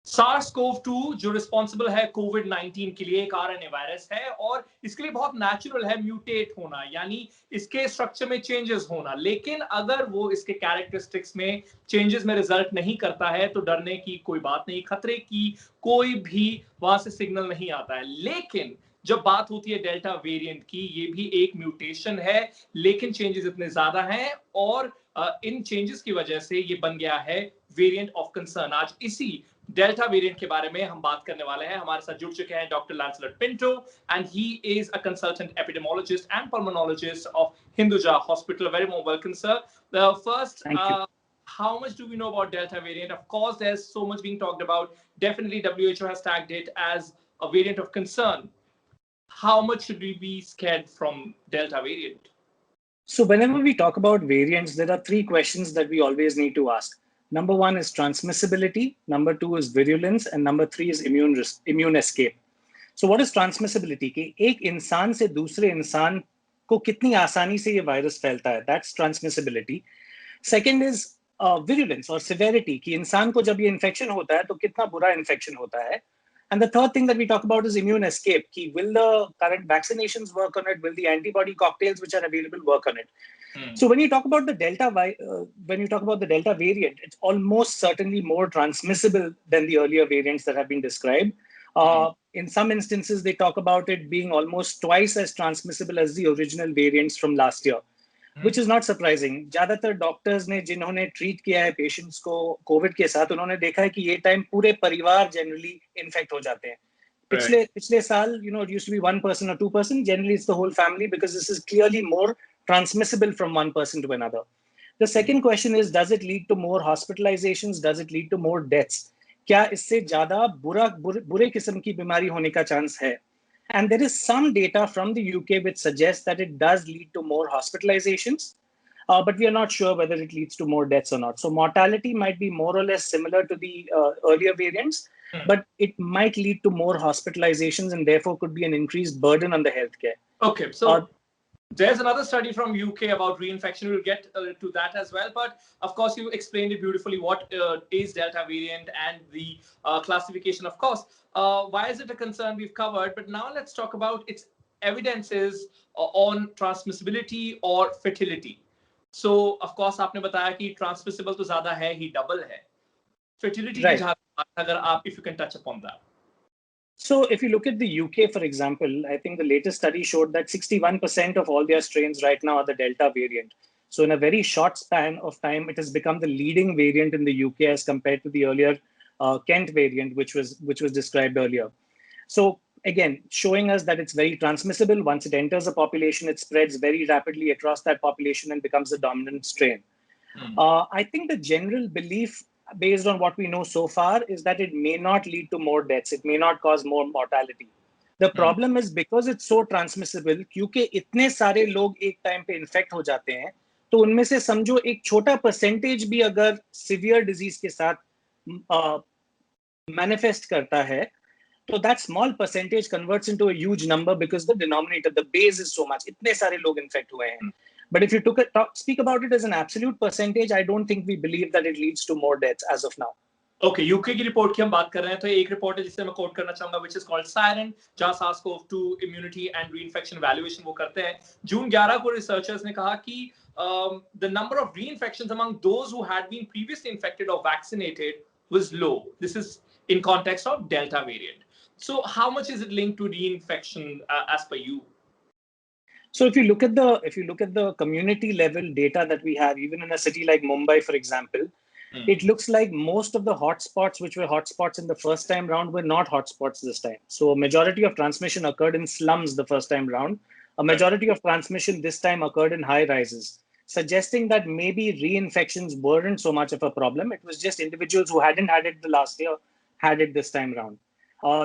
SARS-CoV-2 जो responsible है कोविड-19 के लिए, एक आरएनए वायरस है और इसके लिए बहुत नेचुरल है म्यूटेट होना, यानी इसके स्ट्रक्चर में चेंजेस होना। लेकिन अगर वो इसके कैरेक्टरिस्टिक्स में चेंजेस में रिजल्ट नहीं करता है तो डरने की कोई बात नहीं, खतरे की कोई भी वहां से सिग्नल नहीं आता है। लेकिन जब बात होती है डेल्टा वेरिएंट की, ये भी एक म्यूटेशन है, लेकिन चेंजेस इतने ज्यादा हैं और इन चेंजेस की वजह से ये बन गया है वेरिएंट ऑफ कंसर्न। आज इसी डेल्टा वेरिएंट के बारे में हम बात करने वाले हैं। हमारे साथ जुड़ चुके हैं doctor Lancelot Pinto and he is a consultant epidemiologist and pulmonologist of Hinduja hospital. Very warm welcome, sir. First, Thank you. how much do we know about Delta variant? Of course, there's so much being talked about. Definitely, WHO has tagged it as a variant of concern. How much should we be scared from Delta variant? So whenever we talk about variants, there are three questions that we always need to ask. Number one is transmissibility, number two is virulence, and number three is immune escape. So what is transmissibility? कि एक इंसान से दूसरे इंसान को कितनी आसानी से ये वायरस फैलता है, that's transmissibility. Second is virulence और severity, कि इंसान को जब ये इन्फेक्शन होता है तो कितना बुरा इन्फेक्शन होता है. And the third thing that we talk about is immune escape. Ki will the current vaccinations work on it? Will the antibody cocktails which are available work on it? So when you talk about the Delta variant, it's almost certainly more transmissible than the earlier variants that have been described. In some instances, they talk about it being almost twice as transmissible as the original variants from last year. Which is not surprising. ज्यादातर doctors ने जिन्होंने treat किया है patients को Covid के साथ, उन्होंने देखा है कि ये टाइम पूरे परिवार जनरली इन्फेक्ट हो जाते हैं. पिछले साल, it used to be 1% or 2%. Generally, it's the whole family because this is clearly more transmissible from one person to another. The second question is, does it lead to more hospitalizations? Does it lead to more deaths? क्या इससे ज्यादा बुरे किस्म की बीमारी होने का chance है? And there is some data from the UK which suggests that it does lead to more hospitalizations, but we are not sure whether it leads to more deaths or not. So mortality might be more or less similar to the earlier variants, but it might lead to more hospitalizations and therefore could be an increased burden on the healthcare. Okay, so there's another study from UK about reinfection. We'll get to that as well. But of course, you explained it beautifully. What is Delta variant and the classification, of course. Why is it a concern? We've covered. But now let's talk about its evidences on transmissibility or fertility. So, of course, आपने बताया कि transmissible तो ज़्यादा है ही, double है. Fertility की जहाँ अगर आप, if you can touch upon that. So if you look at the UK, for example, I think the latest study showed that 61% of all their strains right now are the Delta variant. So in a very short span of time, it has become the leading variant in the UK as compared to the earlier Kent variant, which was described earlier. So again, showing us that it's very transmissible. Once it enters a population, it spreads very rapidly across that population and becomes the dominant strain. I think the general belief, based on what we know so far, is that it may not lead to more deaths. It may not cause more mortality. The problem is because it's so transmissible, क्योंकि इतने सारे लोग एक time पे infect हो जाते हैं, तो उनमें से समझो एक छोटा परसेंटेज भी अगर सिवियर डिजीज के साथ मैनिफेस्ट करता है, तो that small percentage converts into a huge number because the denominator, the base is so much. इतने सारे लोग इन्फेक्ट हुए हैं. But if you speak about it as an absolute percentage, I don't think we believe that it leads to more deaths as of now. Okay, UK की report की हम बात कर रहे हैं, तो एक रिपोर्ट है जिसे मैं कोट करना चाहूंगा, which is called Siren, जहां SARS-CoV-2 immunity and reinfection evaluation वो करते हैं. जून 11 को रिसर्चर्स ने कहा कि the number of reinfections among those who had been previously infected or vaccinated was low. This is in context of Delta variant. So how much is it linked to reinfection as per you? So if you look at the community level data that we have, even in a city like Mumbai, for example, it looks like most of the hotspots, which were hotspots in the first time round, were not hotspots this time. So a majority of transmission occurred in slums the first time round. A majority of transmission this time occurred in high rises, suggesting that maybe reinfections weren't so much of a problem. It was just individuals who hadn't had it the last year had it this time round.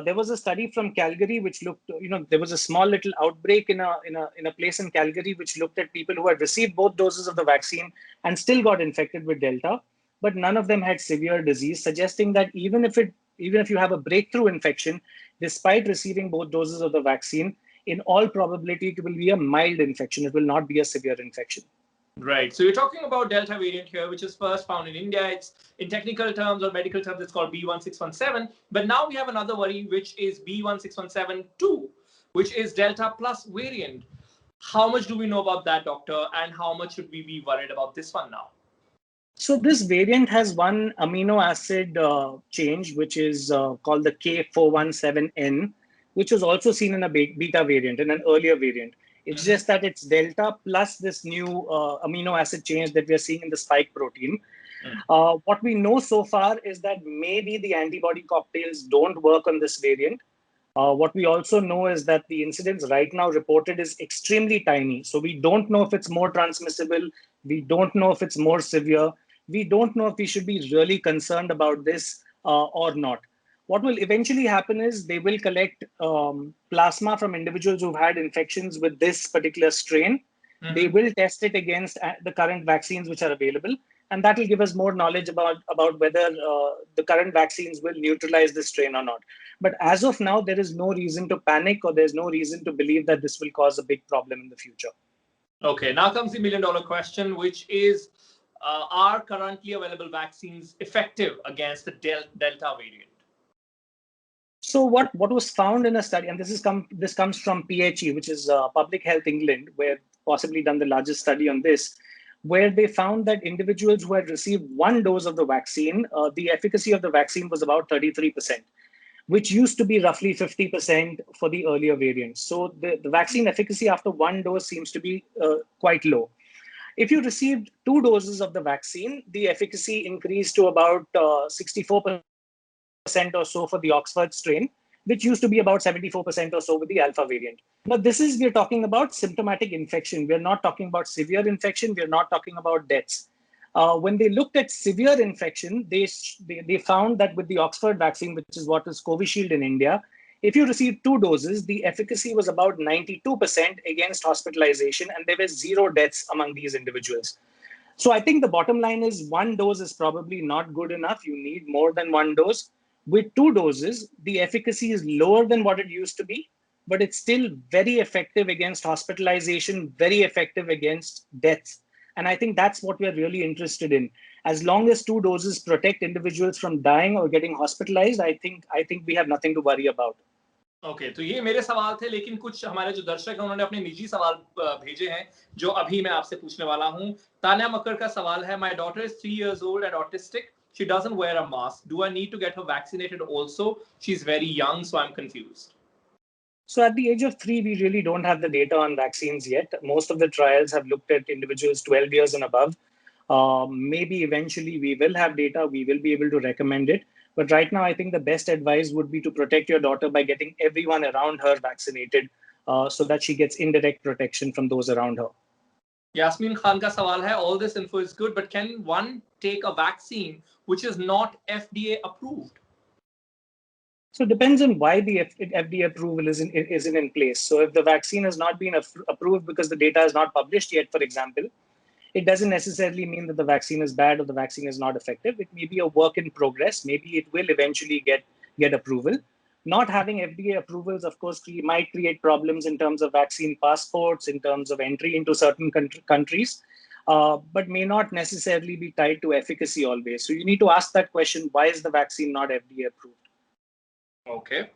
There was a study from Calgary which looked, there was a small little outbreak in a place in Calgary which looked at people who had received both doses of the vaccine and still got infected with Delta, but none of them had severe disease, suggesting that even if you have a breakthrough infection, despite receiving both doses of the vaccine, in all probability it will be a mild infection. It will not be a severe infection. Right. So you're talking about Delta variant here, which is first found in India. It's in technical terms or medical terms, it's called B1617. But now we have another worry, which is B16172, which is Delta plus variant. How much do we know about that, doctor? And how much should we be worried about this one now? So this variant has one amino acid change, which is called the K417N, which was also seen in a beta variant, in an earlier variant. It's just that it's Delta plus this new amino acid change that we are seeing in the spike protein. What we know so far is that maybe the antibody cocktails don't work on this variant. What we also know is that the incidence right now reported is extremely tiny. So we don't know if it's more transmissible. We don't know if it's more severe. We don't know if we should be really concerned about this or not. What will eventually happen is they will collect plasma from individuals who've had infections with this particular strain. They will test it against the current vaccines which are available. And that will give us more knowledge about whether the current vaccines will neutralize this strain or not. But as of now, there is no reason to panic, or there's no reason to believe that this will cause a big problem in the future. Okay, now comes the million-dollar question, which is, are currently available vaccines effective against the Delta variant? So what was found in a study, and this comes from PHE, which is Public Health England, where possibly done the largest study on this, where they found that individuals who had received one dose of the vaccine, the efficacy of the vaccine was about 33%, which used to be roughly 50% for the earlier variants. So the vaccine efficacy after one dose seems to be quite low. If you received 2 doses of the vaccine, the efficacy increased to about 64% or so for the Oxford strain, which used to be about 74% or so with the Alpha variant. But we're talking about symptomatic infection. We're not talking about severe infection. We're not talking about deaths. When they looked at severe infection, they found that with the Oxford vaccine, which is what is Covishield in India, if you received 2 doses, the efficacy was about 92% against hospitalization, and there were 0 deaths among these individuals. So I think the bottom line is 1 dose is probably not good enough. You need more than 1 dose. With 2 doses, the efficacy is lower than what it used to be, but it's still very effective against hospitalization, very effective against deaths. And I think that's what we're really interested in. As long as 2 doses protect individuals from dying or getting hospitalized, I think we have nothing to worry about. Okay तो ये मेरे सवाल थे, लेकिन कुछ हमारे जो दर्शक हैं उन्होंने अपने निजी सवाल भेजे हैं जो अभी मैं आपसे पूछने वाला हूं। तान्या मक्कर का सवाल है, my daughter is 3 years old and autistic. She doesn't wear a mask. Do I need to get her vaccinated also? She's very young, so I'm confused. So at the age of 3, we really don't have the data on vaccines yet. Most of the trials have looked at individuals 12 years and above. Maybe eventually we will have data. We will be able to recommend it. But right now, I think the best advice would be to protect your daughter by getting everyone around her vaccinated so that she gets indirect protection from those around her. Yasmin Khan ka sawal hai, all this info is good, but can one take a vaccine which is not FDA approved? So it depends on why the FDA approval isn't in place. So if the vaccine has not been approved because the data is not published yet, for example, it doesn't necessarily mean that the vaccine is bad or the vaccine is not effective. It may be a work in progress. Maybe it will eventually get approval. Not having FDA approvals, of course, might create problems in terms of vaccine passports, in terms of entry into certain countries, but may not necessarily be tied to efficacy always. So you need to ask that question, why is the vaccine not FDA approved? Okay.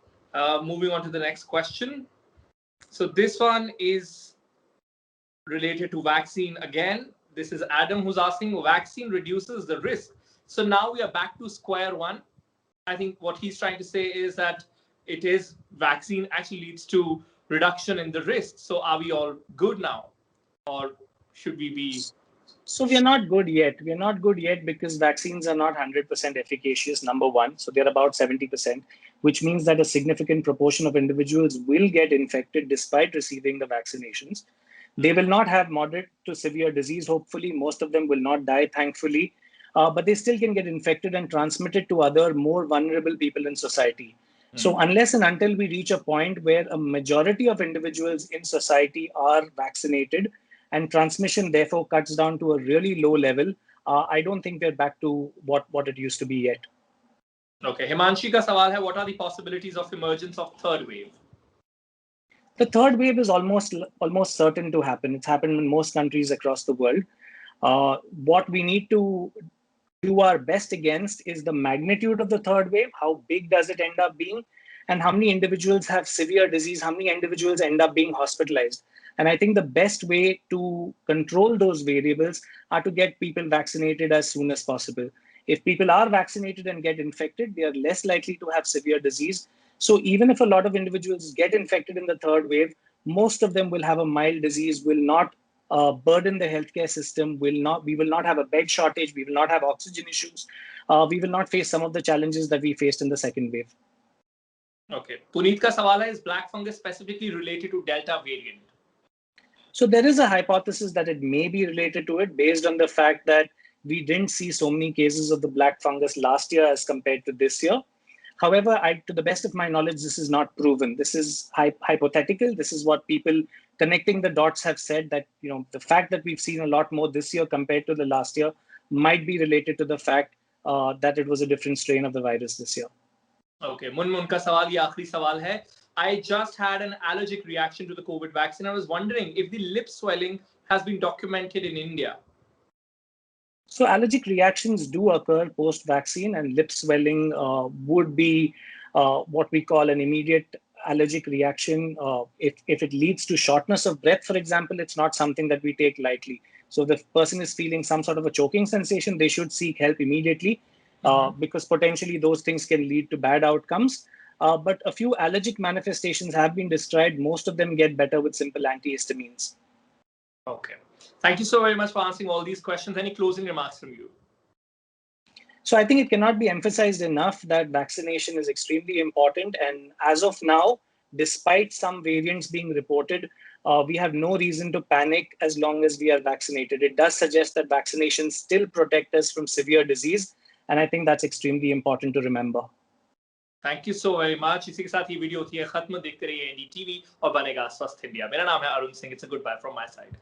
Moving on to the next question. So this one is related to vaccine again. This is Adam who's asking, vaccine reduces the risk. So now we are back to square one. I think what he's trying to say is that vaccine actually leads to reduction in the risk. So are we all good now? Or should we be? So we are not good yet. We are not good yet because vaccines are not 100% efficacious, number one. So they're about 70%, which means that a significant proportion of individuals will get infected despite receiving the vaccinations. They will not have moderate to severe disease, hopefully. Most of them will not die, thankfully. But they still can get infected and transmit it to other more vulnerable people in society. So unless and until we reach a point where a majority of individuals in society are vaccinated and transmission therefore cuts down to a really low level, I don't think we're back to what it used to be yet. Okay, Himanshi ka sawal hai, what are the possibilities of emergence of third wave? The third wave is almost certain to happen. It's happened in most countries across the world. What we need to do our best against is the magnitude of the third wave. How big does it end up being? And how many individuals have severe disease? How many individuals end up being hospitalized? And I think the best way to control those variables are to get people vaccinated as soon as possible. If people are vaccinated and get infected, they are less likely to have severe disease. So even if a lot of individuals get infected in the third wave, most of them will have a mild disease, will not burden the healthcare system, we will not have a bed shortage, we will not have oxygen issues, we will not face some of the challenges that we faced in the second wave. Okay. Puneet ka sawal hai, is black fungus specifically related to Delta variant? So there is a hypothesis that it may be related to it based on the fact that we didn't see so many cases of the black fungus last year as compared to this year. However, to the best of my knowledge, this is not proven. This is hypothetical. This is what people connecting the dots have said, that the fact that we've seen a lot more this year compared to the last year might be related to the fact that it was a different strain of the virus this year. Okay, Munmun ka sawal, ye aakhri sawal hai. I just had an allergic reaction to the COVID vaccine. I was wondering if the lip swelling has been documented in India. So allergic reactions do occur post-vaccine, and lip swelling would be what we call an immediate allergic reaction. If it leads to shortness of breath, for example, it's not something that we take lightly. So if the person is feeling some sort of a choking sensation, they should seek help immediately because potentially those things can lead to bad outcomes. But a few allergic manifestations have been described. Most of them get better with simple antihistamines. Okay. Thank you so very much for answering all these questions. Any closing remarks from you? So I think it cannot be emphasized enough that vaccination is extremely important. And as of now, despite some variants being reported, we have no reason to panic as long as we are vaccinated. It does suggest that vaccinations still protect us from severe disease. And I think that's extremely important to remember. Thank you so very much. इसी के साथ ये video होती है खत्म। देखते रहिए NDTV और बनेगा स्वस्थ इंडिया। मेरा नाम है Arun Singh. It's a goodbye from my side.